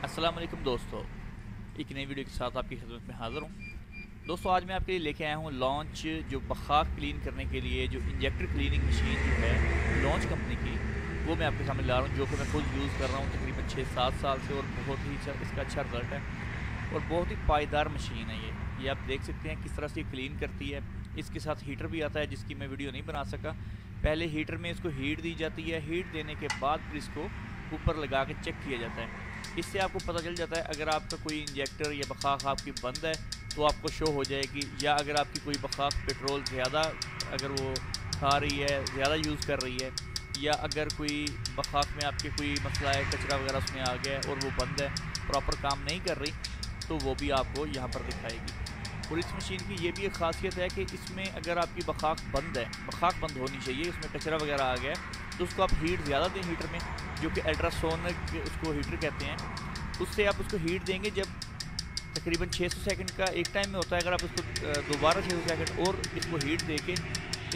अस्सलाम वालेकुम दोस्तों, एक नई वीडियो के साथ आपकी खिदमत में हाज़िर हूँ। दोस्तों आज मैं आपके लिए लेके आया हूँ लॉन्च जो बखाक क्लीन करने के लिए जो इंजेक्टर क्लीनिंग मशीन जो है लॉन्च कंपनी की, वो मैं आपके सामने ला रहा हूँ, जो कि मैं खुद यूज़ कर रहा हूँ तकरीबन 6-7 साल से और बहुत ही इसका अच्छा रिज़ल्ट है और बहुत ही पायदार मशीन है ये आप देख सकते हैं किस तरह से क्लीन करती है। इसके साथ हीटर भी आता है जिसकी मैं वीडियो नहीं बना सका। पहले हीटर में इसको हीट दी जाती है, हीट देने के बाद फिर इसको ऊपर लगा के चेक किया जाता है। इससे आपको पता चल जाता है अगर आपका कोई इंजेक्टर या बखाक आपकी बंद है तो आपको शो हो जाएगी, या अगर आपकी कोई बखाक पेट्रोल ज़्यादा अगर वो खा रही है, ज़्यादा यूज़ कर रही है, या अगर कोई बखाक में आपके कोई मसला है, कचरा वगैरह उसमें आ गया है और वो बंद है, प्रॉपर काम नहीं कर रही, तो वो भी आपको यहाँ पर दिखाएगी। और इस मशीन की ये भी एक ख़ासियत है कि इसमें अगर आपकी बखाक बंद है, बखाक बंद होनी चाहिए, इसमें कचरा वगैरह आ गया है, तो उसको आप हीट ज़्यादा दें हीटर में, जो कि अल्ट्रासोनिक उसको हीटर कहते हैं, उससे आप उसको हीट देंगे जब तकरीबन 600 सेकंड का एक टाइम में होता है। अगर आप उसको दोबारा 600 सेकंड और इसको हीट दे के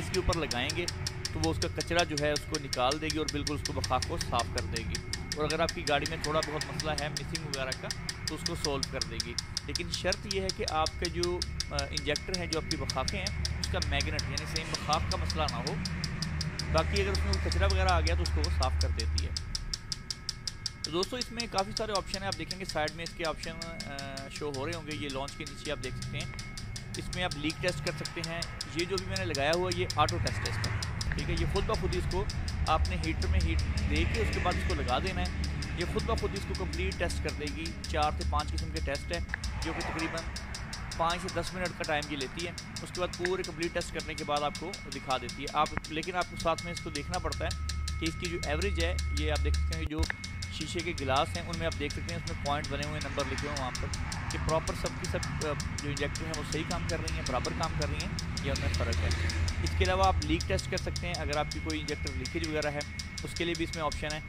इसके ऊपर लगाएंगे तो वो उसका कचरा जो है उसको निकाल देगी और बिल्कुल उसको बखाक को साफ़ कर देगी। और अगर आपकी गाड़ी में थोड़ा बहुत मसला है मिसिंग वगैरह का तो उसको सोल्व कर देगी। लेकिन शर्त यह है कि आपके जो इंजेक्टर हैं, जो आपकी बखाकें हैं, उसका मैग्नेट यानी सेम बखाक का मसला ना हो। बाकी अगर उसमें कचरा वगैरह आ गया तो उसको वो साफ़ कर देती है। तो दोस्तों इसमें काफ़ी सारे ऑप्शन हैं, आप देखेंगे साइड में इसके ऑप्शन शो हो रहे होंगे, ये लॉन्च के नीचे आप देख सकते हैं। इसमें आप लीक टेस्ट कर सकते हैं। ये जो भी मैंने लगाया हुआ ये ऑटो टेस्ट है इसका, ठीक है। ये खुद ब खुद इसको आपने हीटर में हीट दे के उसके बाद इसको लगा देना है। ये खुद ब खुद इसको कंप्लीट टेस्ट कर देगी। 4 से 5 किस्म के टेस्ट है जो कि तकरीबन 5 से 10 मिनट का टाइम ये लेती है। उसके बाद पूरे कंप्लीट टेस्ट करने के बाद आपको दिखा देती है। लेकिन आपको साथ में इसको देखना पड़ता है कि इसकी जो एवरेज है, ये आप देख सकते हैं जो शीशे के गिलास हैं उनमें आप देख सकते हैं उसमें पॉइंट बने हुए, नंबर लिखे हुए वहाँ पर, कि प्रॉपर सब जो इंजेक्टर हैं वो सही काम कर रही हैं, बराबर काम कर रही हैं, या उनमें फ़र्क है। इसके अलावा आप लीक टेस्ट कर सकते हैं। अगर आपकी कोई इंजेक्टर लीकेज वगैरह है उसके लिए भी इसमें ऑप्शन है।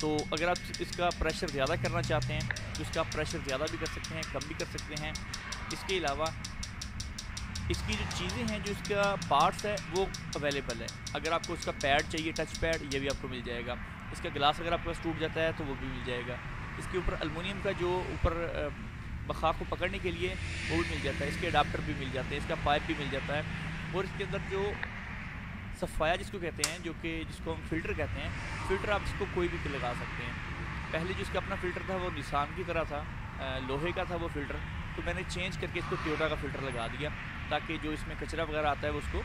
तो अगर आप इसका प्रेशर ज़्यादा करना चाहते हैं तो इसका आप प्रेशर ज़्यादा भी कर सकते हैं, कम भी कर सकते हैं। इसके अलावा इसकी जो चीज़ें हैं, जो इसका पार्ट्स है वो अवेलेबल है। अगर आपको उसका पैड चाहिए, टच पैड, ये भी आपको मिल जाएगा। इसका गिलास अगर आपके पास टूट जाता है तो वो भी मिल जाएगा। इसके ऊपर एलुमिनियम का जो ऊपर बखाक को पकड़ने के लिए वो भी मिल जाता है। इसके अडाप्टर भी मिल जाते हैं, इसका पाइप भी मिल जाता है। और इसके अंदर जो सफ़ाया जिसको कहते हैं, जिसको हम फ़िल्टर कहते हैं, फ़िल्टर आप इसको कोई भी लगा सकते हैं। पहले जो इसका अपना फ़िल्टर था वो निसान की तरह था, लोहे का था वो फ़िल्टर, तो मैंने चेंज करके इसको टोयोटा का फ़िल्टर लगा दिया ताकि जो इसमें कचरा वगैरह आता है वो उसको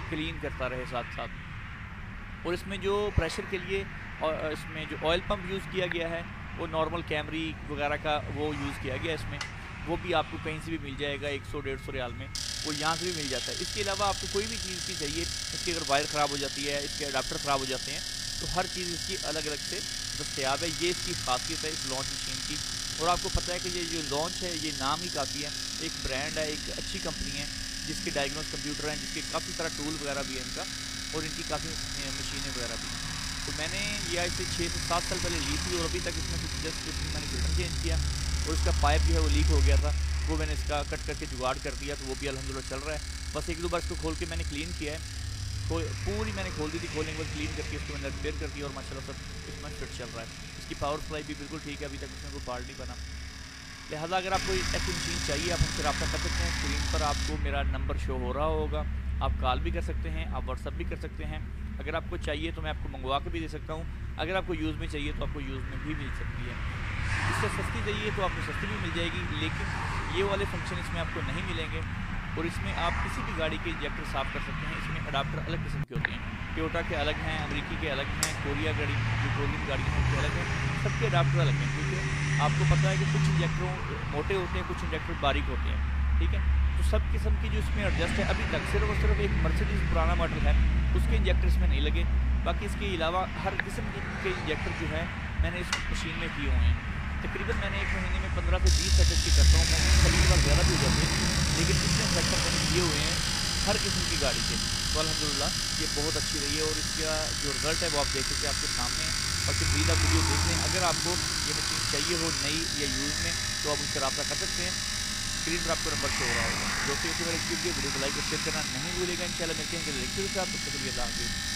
क्लीन करता रहे साथ साथ। और इसमें जो प्रेशर के लिए और इसमें जो ऑयल पंप यूज़ किया गया है वो नॉर्मल कैमरी वगैरह का वो यूज़ किया गया इसमें, वो भी आपको कहीं से भी मिल जाएगा 100-150 रियाल में, वो यहाँ से भी मिल जाता है। इसके अलावा आपको कोई भी चीज़ की चाहिए, इसकी अगर वायर ख़राब हो जाती है, इसके अडाप्टर ख़राब हो जाते हैं, तो हर चीज़ इसकी अलग अलग से दस्तयाब है। ये इसकी खासियत है इस लॉन्च मशीन की। और आपको पता है कि ये जो लॉन्च है ये नाम ही काफ़ी है, एक ब्रांड है, एक अच्छी कंपनी है जिसके डायग्नोस कंप्यूटर हैं, जिसके काफ़ी सारा टूल वगैरह भी है इनका, और इनकी काफ़ी मशीनें वगैरह भी। तो मैंने ये आज से 6 से 7 साल पहले ली थी और अभी तक इसमें कुछ जस्ट इसमें मैंने फिल्टर चेंज किया और इसका पाइप जो है वो लीक हो गया था, वो मैंने इसका कट करके जुगाड़ कर दिया, तो वो भी अल्हम्दुलिल्लाह चल रहा है। बस 1-2 बार इसको खोल के मैंने क्लीन किया है, पूरी मैंने खोल दी थी, खोलने के बाद क्लीन करके इसको मैंने रिपेयर कर दिया और माशाल्लाह सब इसमें फिट चल रहा है। इसकी पावर सप्लाई भी बिल्कुल ठीक है, अभी तक इसमें कोई फॉल्ट नहीं बना। लिहाजा अगर आपको ऐसी मशीन चाहिए आप उनसे रब्ता कर सकते हैं। स्क्रीन पर आपको मेरा नंबर शो हो रहा होगा, आप कॉल भी कर सकते हैं, आप व्हाट्सअप भी कर सकते हैं। अगर आपको चाहिए तो मैं आपको मंगवा के भी दे सकता हूँ, अगर आपको यूज़ में चाहिए तो आपको यूज़ में भी मिल सकती है। इससे सस्ती चाहिए तो आपको सस्ती भी मिल जाएगी, लेकिन ये वाले फंक्शन इसमें आपको नहीं मिलेंगे। और इसमें आप किसी भी गाड़ी के इंजेक्टर साफ़ कर सकते हैं। इसमें अडाप्टर अलग किस्म के होते हैं, टोयोटा के अलग हैं, अमेरिकी के अलग हैं, कोरिया गाड़ी जो कोरियन गाड़ियाँ हैं उनके अलग हैं, सबके अडाप्टर अलग हैं। क्योंकि आपको पता है कि कुछ इंजेक्टरों मोटे होते हैं, कुछ इंजेक्टर बारीक होते हैं, ठीक है। तो सब किस्म की जो इसमें एडजस्ट है, अभी तक सिर्फ और सिर्फ एक मर्सिडीज पुराना मॉडल है उसके इंजेक्टर इसमें नहीं लगे। बाकी इसके अलावा हर किस्म के इंजेक्टर जो है मैंने इस मशीन में किए हुए हैं। तकरीबन मैंने एक महीने में 15 से 20 सेट की करता हूँ, मैं कभी बार ज़्यादा भी हो जाते हैं, लेकिन इतने सेक्टर मैंने किए हुए हैं हर किस्म की गाड़ी के, तो अल्हम्दुलिल्लाह ये बहुत अच्छी रही है। और इसका जो रिज़ल्ट है वो आप देख सकते हैं आपके सामने। और फिर प्लीज़ आप वीडियो देख लें। अगर आपको ये मशीन चाहिए हो नई या यूज़ में तो आप मुझसे रब्ता कर सकते हैं। स्क्रीन पर आपको नंबर शो हो रहा होगा। दोस्तों मेरे वीडियो को लाइक और शेयर करना नहीं भूलेगा। इंशाल्लाह मिलते हैं अगले लेक्चर के साथ, तब तक के लिए अल्लाह हाफ़िज़।